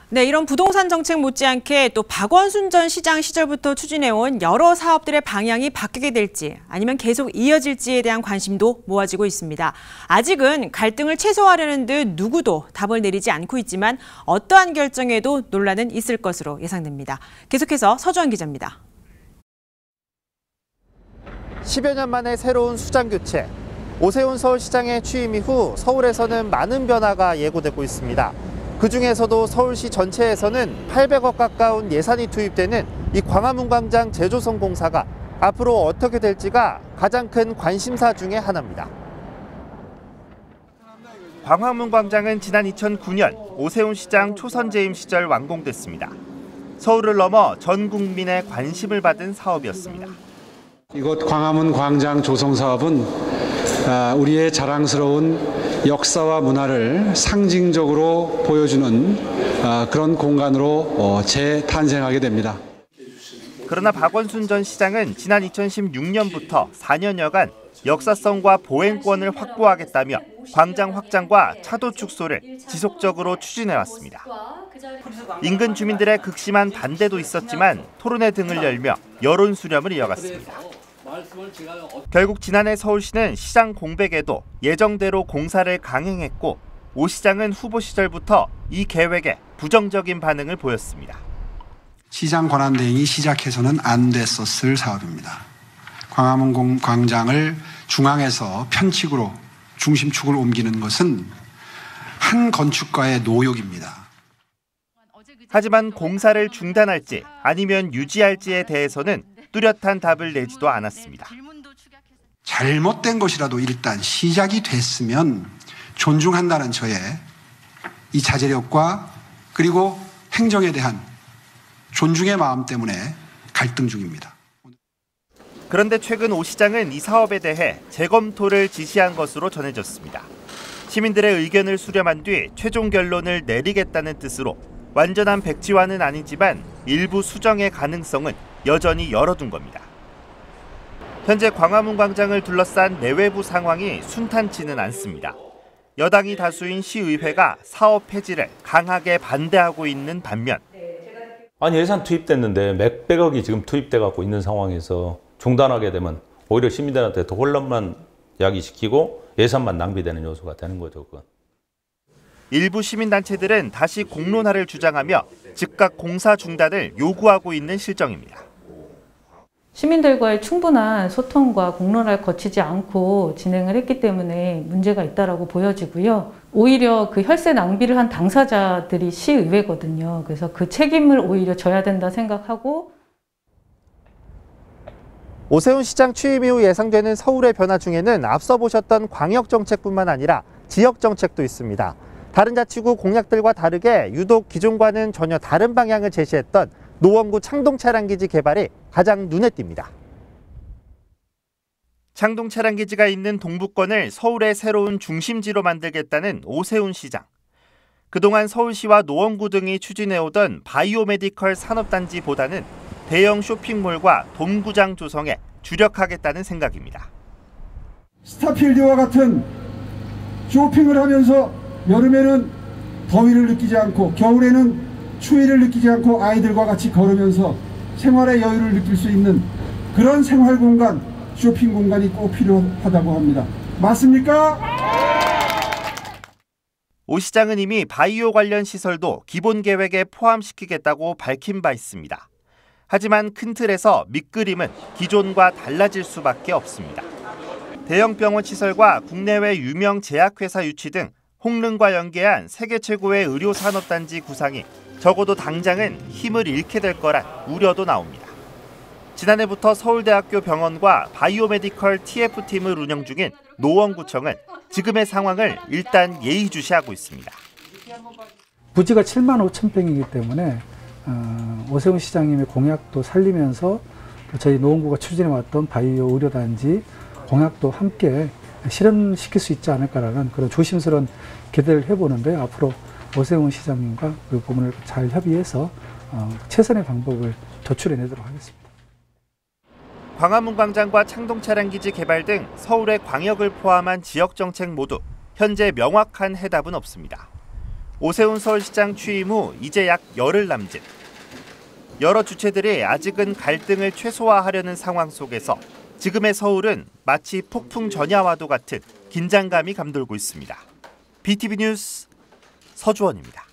네, 이런 부동산 정책 못지않게 또 박원순 전 시장 시절부터 추진해온 여러 사업들의 방향이 바뀌게 될지 아니면 계속 이어질지에 대한 관심도 모아지고 있습니다. 아직은 갈등을 최소화하려는 듯 누구도 답을 내리지 않고 있지만 어떠한 결정에도 논란은 있을 것으로 예상됩니다. 계속해서 서주환 기자입니다. 10여 년 만에 새로운 수장 교체. 오세훈 서울시장의 취임 이후 서울에서는 많은 변화가 예고되고 있습니다. 그중에서도 서울시 전체에서는 800억 가까운 예산이 투입되는 이 광화문 광장 재조성 공사가 앞으로 어떻게 될지가 가장 큰 관심사 중에 하나입니다. 광화문 광장은 지난 2009년 오세훈 시장 초선 재임 시절 완공됐습니다. 서울을 넘어 전 국민의 관심을 받은 사업이었습니다. 이곳 광화문 광장 조성 사업은 우리의 자랑스러운 역사와 문화를 상징적으로 보여주는 그런 공간으로 재탄생하게 됩니다. 그러나 박원순 전 시장은 지난 2016년부터 4년여간 역사성과 보행권을 확보하겠다며 광장 확장과 차도 축소를 지속적으로 추진해왔습니다. 인근 주민들의 극심한 반대도 있었지만 토론회 등을 열며 여론 수렴을 이어갔습니다. 결국 지난해 서울시는 시장 공백에도 예정대로 공사를 강행했고 오 시장은 후보 시절부터 이 계획에 부정적인 반응을 보였습니다. 시장 권한대행이 시작해서는 안 됐었을 사업입니다. 광화문 광장을 중앙에서 편측으로 중심축을 옮기는 것은 한 건축가의 노역입니다. 하지만 공사를 중단할지 아니면 유지할지에 대해서는 뚜렷한 답을 내지도 않았습니다. 잘못된 것이라도 일단 시작이 됐으면 존중한다는 저의 이 자제력과 그리고 행정에 대한 존중의 마음 때문에 갈등 중입니다. 그런데 최근 오 시장은 이 사업에 대해 재검토를 지시한 것으로 전해졌습니다. 시민들의 의견을 수렴한 뒤 최종 결론을 내리겠다는 뜻으로 완전한 백지화는 아니지만 일부 수정의 가능성은 여전히 열어둔 겁니다. 현재 광화문 광장을 둘러싼 내외부 상황이 순탄치는 않습니다. 여당이 다수인 시의회가 사업 폐지를 강하게 반대하고 있는 반면 아니 예산 투입됐는데 몇백억이 지금 투입돼 갖고 있는 상황에서 중단하게 되면 오히려 시민들한테 더 혼란만 야기시키고 예산만 낭비되는 요소가 되는 거죠. 그건. 일부 시민단체들은 다시 공론화를 주장하며 즉각 공사 중단을 요구하고 있는 실정입니다. 시민들과의 충분한 소통과 공론화를 거치지 않고 진행을 했기 때문에 문제가 있다라고 보여지고요. 오히려 그 혈세 낭비를 한 당사자들이 시의회거든요. 그래서 그 책임을 오히려 져야 된다 생각하고. 오세훈 시장 취임 이후 예상되는 서울의 변화 중에는 앞서 보셨던 광역정책뿐만 아니라 지역정책도 있습니다. 다른 자치구 공약들과 다르게 유독 기존과는 전혀 다른 방향을 제시했던 노원구 창동 차량기지 개발이 가장 눈에 띕니다. 창동 차량기지가 있는 동부권을 서울의 새로운 중심지로 만들겠다는 오세훈 시장. 그동안 서울시와 노원구 등이 추진해오던 바이오메디컬 산업단지보다는 대형 쇼핑몰과 돔구장 조성에 주력하겠다는 생각입니다. 스타필드와 같은 쇼핑을 하면서 여름에는 더위를 느끼지 않고 겨울에는 추위를 느끼지 않고 아이들과 같이 걸으면서 생활의 여유를 느낄 수 있는 그런 생활 공간, 쇼핑 공간이 꼭 필요하다고 합니다. 맞습니까? 오 시장은 이미 바이오 관련 시설도 기본 계획에 포함시키겠다고 밝힌 바 있습니다. 하지만 큰 틀에서 밑그림은 기존과 달라질 수밖에 없습니다. 대형 병원 시설과 국내외 유명 제약회사 유치 등 홍릉과 연계한 세계 최고의 의료산업단지 구상이 적어도 당장은 힘을 잃게 될 거란 우려도 나옵니다. 지난해부터 서울대학교 병원과 바이오메디컬 TF팀을 운영 중인 노원구청은 지금의 상황을 일단 예의주시하고 있습니다. 부지가 7만 5천 평이기 때문에 오세훈 시장님의 공약도 살리면서 저희 노원구가 추진해왔던 바이오 의료단지 공약도 함께 실현시킬 수 있지 않을까라는 그런 조심스러운 기대를 해보는데 앞으로 오세훈 시장님과 그 부분을 잘 협의해서 최선의 방법을 도출해내도록 하겠습니다. 광화문 광장과 창동 차량기지 개발 등 서울의 광역을 포함한 지역정책 모두 현재 명확한 해답은 없습니다. 오세훈 서울시장 취임 후 이제 약 열흘 남짓. 여러 주체들이 아직은 갈등을 최소화하려는 상황 속에서 지금의 서울은 마치 폭풍 전야와도 같은 긴장감이 감돌고 있습니다. BTV 뉴스 서주원입니다.